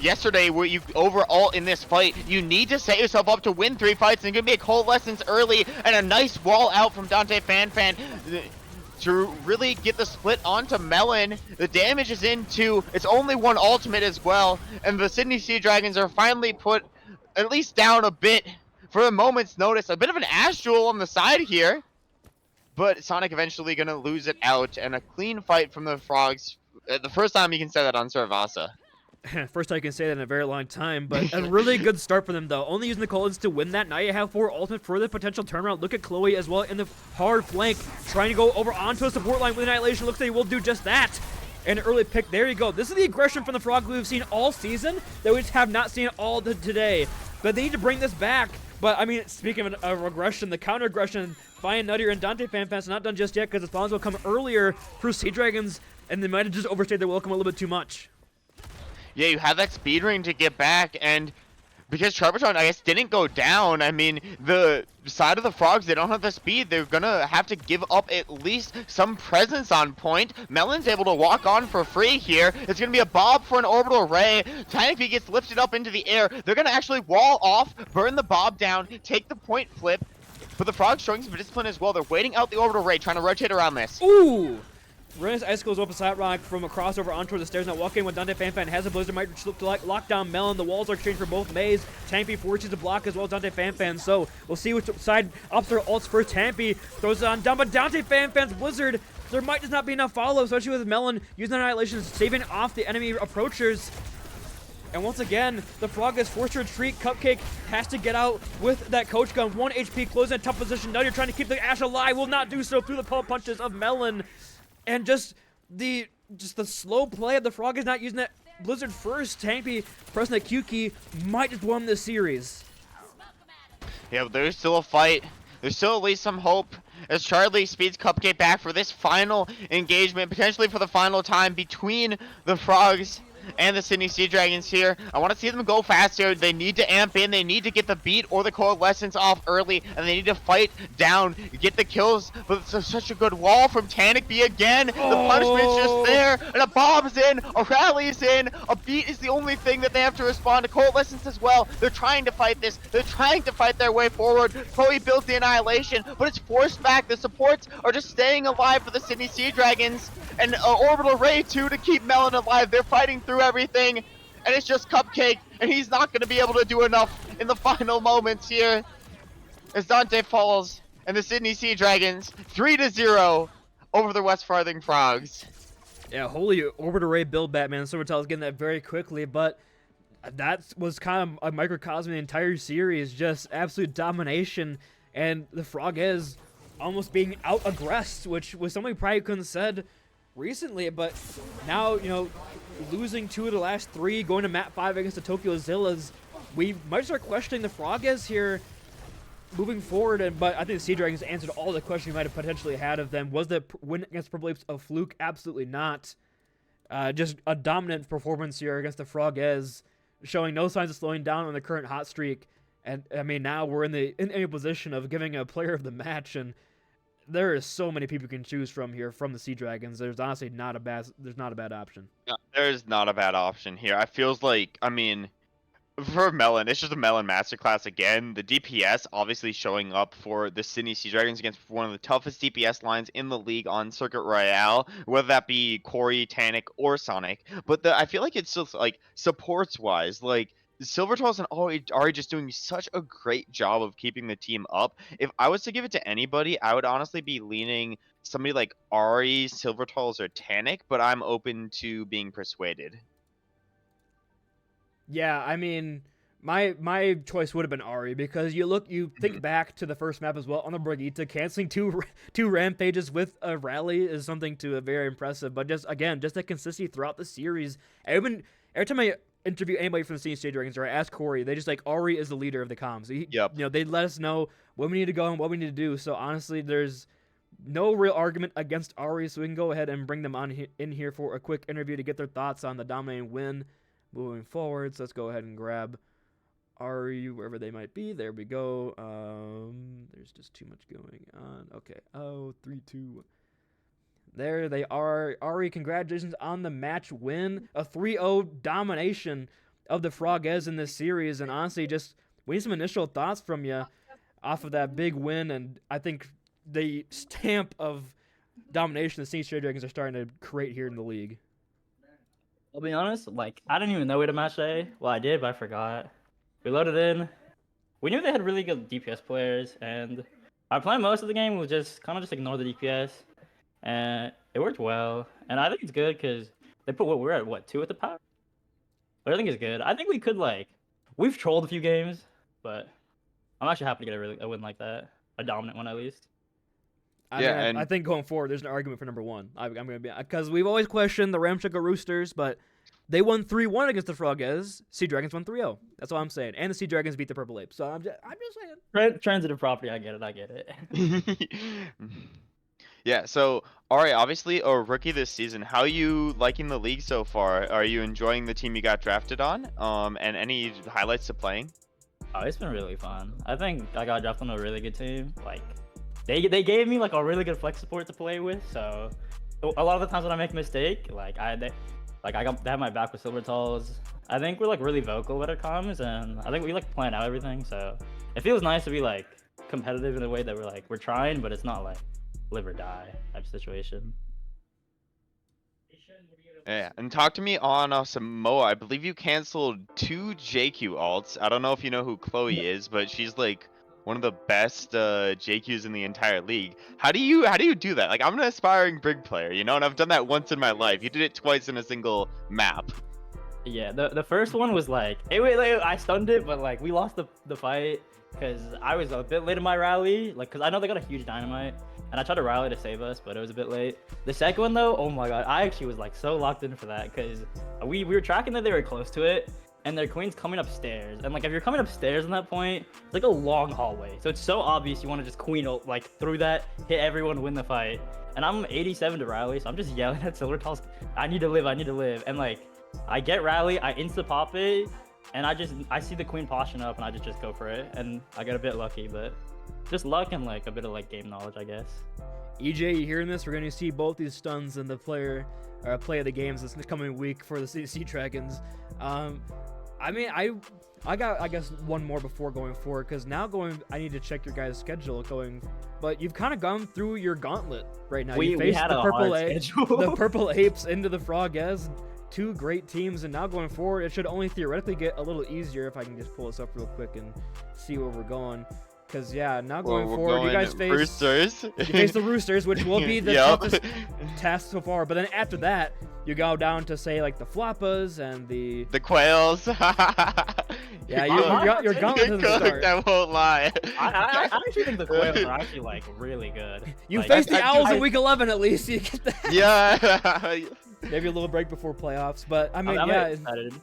yesterday where you overall in this fight. You need to set yourself up to win 3 fights, and it's going to be a Coalescence early and a nice wall out from Dante Fanfan to really get the split onto Melon. The damage is into, it's only 1 ultimate as well, and the Sydney Seadragons are finally put at least down a bit for a moment's notice. A bit of an ash duel on the side here. But Sonic eventually going to lose it out. And a clean fight from the Frogs. The first time you can say that on Servasa. First I can say that in a very long time, but a really good start for them, though. Only using the Colons to win that. Now you have 4 ultimate for the potential turnaround. Look at Chloe as well in the hard flank, trying to go over onto a support line with Annihilation. Looks like he will do just that. An early pick. There you go. This is the aggression from the Frog we've seen all season that we just have not seen all today. But they need to bring this back. But, I mean, speaking of aggression, the counter-aggression, Fine Nuttier and Dante Fanfans not done just yet because the spawns will come earlier for Seadragons, and they might have just overstayed their welcome a little bit too much. Yeah, you have that speed ring to get back, and because Charbatron, I guess, didn't go down, I mean, the side of the Frogs, they don't have the speed. They're gonna have to give up at least some presence on point. Melon's able to walk on for free here. It's gonna be a bob for an orbital ray. Tiny P gets lifted up into the air. They're gonna actually wall off, burn the bob down, take the point flip. But the Frogs showing some discipline as well. They're waiting out the orbital ray, trying to rotate around this. Ooh! Ren's Icicles open side rock from a crossover onto the stairs. Now walking when Dante Fanfan has a blizzard, might lock down Melon. The walls are exchanged for both Maze. Tampy forces to block as well as Dante Fanfan. So we'll see which side opts their ults first. Tampy throws it on down, but Dante Fanfan's blizzard. There might just not be enough follow, especially with Melon using Annihilation, saving off the enemy approachers. And once again, the Frog is forced to retreat. Cupcake has to get out with that coach gun. 1 HP, closing a tough position. Now you're trying to keep the Ash alive. Will not do so through the pulp punches of Melon. And just the slow play of the Frog is not using that blizzard first. Tampy pressing the Q key might just win this series. Yeah, but there's still a fight. There's still at least some hope as Charlie speeds Cupcake back for this final engagement, potentially for the final time between the Frogs and the Sydney Seadragons here. I want to see them go faster. They need to amp in. They need to get the beat or the coalescence off early, and they need to fight down, get the kills. But it's such a good wall from Tanic B again. The punishment's just there, and a bomb's in, a rally's in, a beat is the only thing that they have to respond to. Coalescence as well. They're trying to fight this. They're trying to fight their way forward. Chloe builds the Annihilation, but it's forced back. The supports are just staying alive for the Sydney Seadragons, and Orbital Ray too to keep Melon alive. They're fighting through everything, and it's just Cupcake, and he's not going to be able to do enough in the final moments here as Dante falls, and the Sydney Seadragons 3-0 over the Westfarthing Frogs. Yeah, holy Orbiter Ray build, Batman. Silvertail is getting that very quickly, but that was kind of a microcosm of the entire series, just absolute domination, and the Frog is almost being out-aggressed, which was something we probably couldn't have said recently, but now, you know, losing 2 of the last 3, going to map 5 against the Tokyo Zillas, we might start questioning the Froggers here moving forward. But I think the Seadragons answered all the questions we might have potentially had of them. Was the win against Purple Apes a fluke? Absolutely not. Just a dominant performance here against the Froggers, showing no signs of slowing down on the current hot streak. And I mean, now we're in a position of giving a player of the match, and there is so many people you can choose from here from the Seadragons. There's honestly not a bad option. Yeah, there's not a bad option here. I feels like, I mean, for Melon, it's just a Melon masterclass again. The DPS obviously showing up for the Sydney Seadragons against one of the toughest DPS lines in the league on Circuit Royale, whether that be Corey, Tanic, or Sonic. But I feel like it's just like supports wise, like Silvertoss and Ari just doing such a great job of keeping the team up. If I was to give it to anybody, I would honestly be leaning somebody like Ari, Silvertoss, or Tanic, but I'm open to being persuaded. Yeah, I mean, my choice would have been Ari, because you think back to the first map as well on the Brigitte, canceling two rampages with a rally is something to very impressive. But just the consistency throughout the series. Every time I interview anybody from the Sydney Seadragons or I ask Corey, they just like Ari is the leader of the comms. You know, they let us know where we need to go and what we need to do. So honestly, there's no real argument against Ari, so we can go ahead and bring them on in here for a quick interview to get their thoughts on the dominating win moving forward. So let's go ahead and grab Ari wherever they might be. There we go. There's just too much going on. Okay. 3, 2, 1. There they are. Ari, congratulations on the match win. A 3-0 domination of the Froggers in this series. And honestly, we need some initial thoughts from you off of that big win. And I think the stamp of domination the Sydney Seadragons are starting to create here in the league. I'll be honest, like, I didn't even know we had a match today. Well, I did, but I forgot. We loaded in, we knew they had really good DPS players, and our plan most of the game was just kind of just ignore the DPS, and it worked well. And I think it's good because they put we're at what 2 at the power. But I think it's good. I think we could we've trolled a few games, but I'm actually happy to get a win like that, a dominant one at least. I think going forward, there's an argument for number 1. I'm gonna be because we've always questioned the Ramchico Roosters, but they won 3-1 against the Froggers. Seadragons won 3-0. That's all I'm saying. And the Seadragons beat the Purple Apes. So I'm just saying. Transitive property. I get it. Yeah, so Ari, obviously a rookie this season. How are you liking the league so far? Are you enjoying the team you got drafted on? And any highlights to playing? Oh, it's been really fun. I think I got drafted on a really good team. Like, they gave me a really good flex support to play with. So a lot of the times when I make a mistake, they have my back with Silvertalls. I think we're really vocal when it comes, and I think we plan out everything. So it feels nice to be competitive in a way that we're trying, but it's not live or die type situation. Yeah, and talk to me on Samoa. I believe you canceled 2 JQ alts. I don't know if you know who Chloe is, but she's one of the best JQs in the entire league. How do you do that? I'm an aspiring Brig player, and I've done that once in my life. You did it twice in a single map. Yeah, the first one was I stunned it, but we lost the fight because I was a bit late in my rally, because I know they got a huge dynamite, and I tried to rally to save us, but it was a bit late. The second one though, oh my god, I actually was so locked in for that because we were tracking that they were close to it, and their queen's coming upstairs, and if you're coming upstairs in that point, it's a long hallway, so it's so obvious you want to just queen through that, hit everyone, win the fight. And I'm 87 to rally, so I'm just yelling at Silvertalls, I need to live, and I get rally, I insta pop it, and I see the queen poshing up, and I just go for it, and I get a bit lucky, but just luck and a bit of game knowledge, I guess. EJ, you hearing this? We're going to see both these stuns in the play of the games this coming week for the Seadragons. I got, I guess, one more before going forward, because I need to check your guys' schedule but you've kind of gone through your gauntlet right now. You faced the Purple Apes into the Froggers, 2 great teams, and now going forward, it should only theoretically get a little easier if I can just pull this up real quick and see where we're going. Because, yeah, now going forward, you guys face Roosters. You face the Roosters, which will be the toughest task so far. But then after that, you go down to, say, the Floppas and the Quails. Yeah, your gauntlet doesn't start. I won't lie. I actually think the Quails are actually, really good. You face the Owls in week 11 at least, so you get that. Yeah. Maybe a little break before playoffs. But, I'm excited.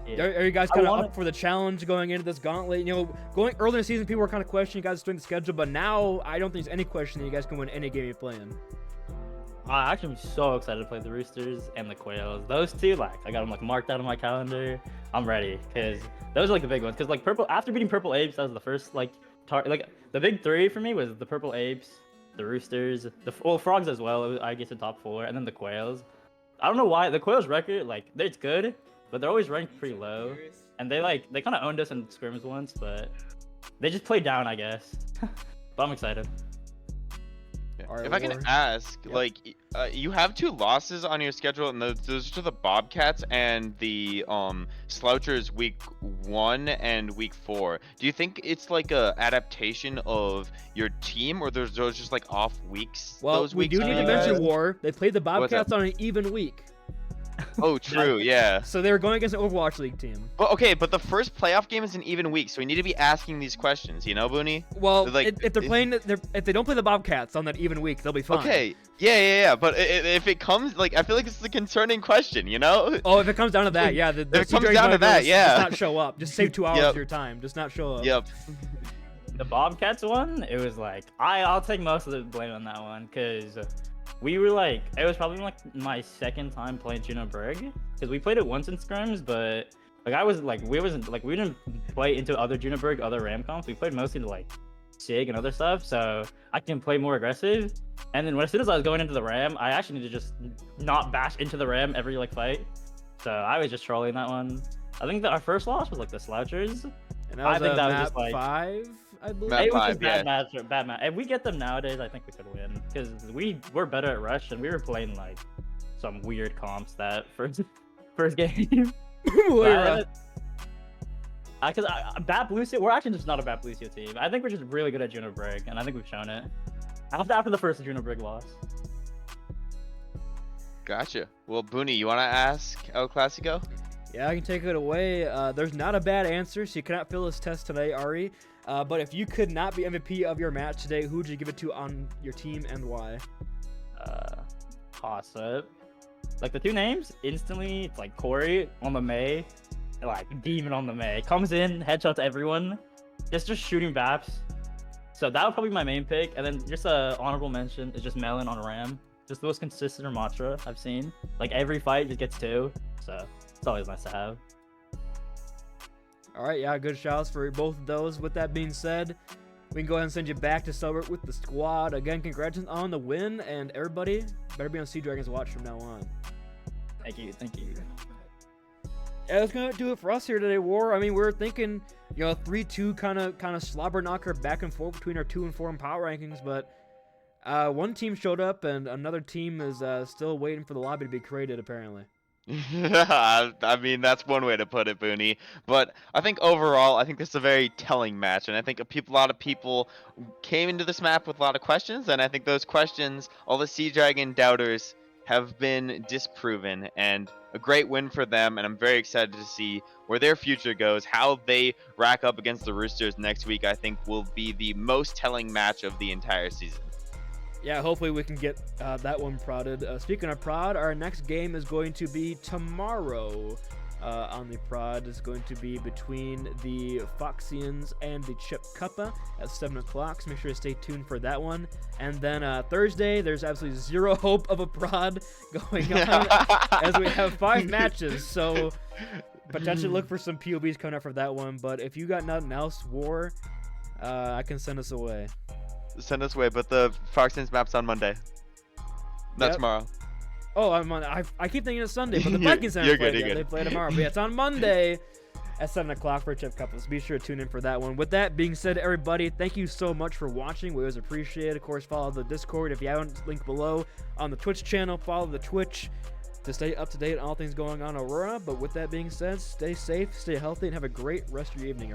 Yeah. Are you guys kind of up for the challenge going into this gauntlet? Going early in the season, people were kind of questioning you guys doing the schedule, but now I don't think there's any question that you guys can win any game you play in. I actually am so excited to play the Roosters and the Quails. Those 2, I got them marked out on my calendar. I'm ready because those are the big ones. Because Purple, after beating Purple Apes, that was the first the big 3 for me was the Purple Apes, the Roosters, Frogs as well. I guess the top 4, and then the Quails. I don't know why the Quails record it's good, but they're always ranked pretty low, and they kind of owned us in scrims once, but they just played down, I guess. But I'm excited. Right, if I can ask, you have 2 losses on your schedule, and those are the Bobcats and the Slouchers week 1 and week 4. Do you think it's a adaptation of your team, or there's those just off weeks? Well, we do need to mention War. They played the Bobcats on an even week. Oh, true, yeah. So they were going against an Overwatch League team. Well, okay, but the first playoff game is an even week, so we need to be asking these questions, Booney? Well, if they're playing, if they don't play the Bobcats on that even week, they'll be fine. Okay, yeah. But if it comes, I feel like it's a concerning question, Oh, if it comes down to that, yeah. If it comes down to that, yeah. Just not show up. Just save 2 hours of your time. Just not show up. Yep. The Bobcats one, it was I'll take most of the blame on that one, because we were it was probably my second time playing Juno Berg, because we played it once in scrims, but we didn't play into other Juno Berg, other Ram comps. We played mostly to Sig and other stuff, so I can play more aggressive. And then as soon as I was going into the Ram, I actually need to just not bash into the Ram every fight. So I was just trolling that one. I think that our first loss was the Slouchers. And that was map 5, I believe. It was just bad match. If we get them nowadays, I think we could win, because we're better at Rush, and we were playing some weird comps that first game. Because bad Lucio, we're actually just not a bad Lucio team. I think we're just really good at Juno Brig, and I think we've shown it. After the first Juno Brig loss. Gotcha. Well, Booney, you want to ask El Clasico? Yeah, I can take it away. There's not a bad answer, so you cannot fail this test today, Ari. But if you could not be MVP of your match today, who would you give it to on your team and why? Toss up. Like the two names, instantly, it's like Corey on the May, like Demon on the May. Comes in, headshots everyone, just shooting Vaps. So that would probably be my main pick. And then just a honorable mention is just Melon on Ram. Just the most consistent Ramatra I've seen. Like every fight just gets 2. So it's always nice to have. All right, yeah, good shouts for both of those. With that being said, we can go ahead and send you back to celebrate with the squad. Again, congratulations on the win, and everybody better be on Seadragons watch from now on. Thank you. Yeah, that's gonna do it for us here today, War. I mean, we were thinking, 3-2 kind of slobber knocker back and forth between our 2 and 4 in power rankings, but one team showed up and another team is still waiting for the lobby to be created, apparently. I mean, that's one way to put it, Booney. But I think overall, I think this is a very telling match, and I think a lot of people came into this map with a lot of questions, and I think those questions, all the Seadragon doubters, have been disproven, and a great win for them. And I'm very excited to see where their future goes. How they rack up against the Roosters next week, I think, will be the most telling match of the entire season. Yeah, hopefully we can get that one prodded. Speaking of prod, our next game is going to be tomorrow on the prod. It's going to be between the Foxians and the Chip Cuppa at 7 o'clock, so make sure to stay tuned for that one. And then Thursday, there's absolutely zero hope of a prod going on as we have 5 matches, so potentially look for some POBs coming up for that one. But if you got nothing else, War, I can send us away. Send us away, but the Foxians map's on Monday. Not tomorrow. Oh, I'm on. I keep thinking it's Sunday, but the Vikings haven't played yet. They play tomorrow, but yeah, it's on Monday at 7 o'clock for Chip Cup. So be sure to tune in for that one. With that being said, everybody, thank you so much for watching. We always appreciate it. Of course, follow the Discord if you haven't. Link below on the Twitch channel. Follow the Twitch to stay up to date on all things going on in Aurora. But with that being said, stay safe, stay healthy, and have a great rest of your evening.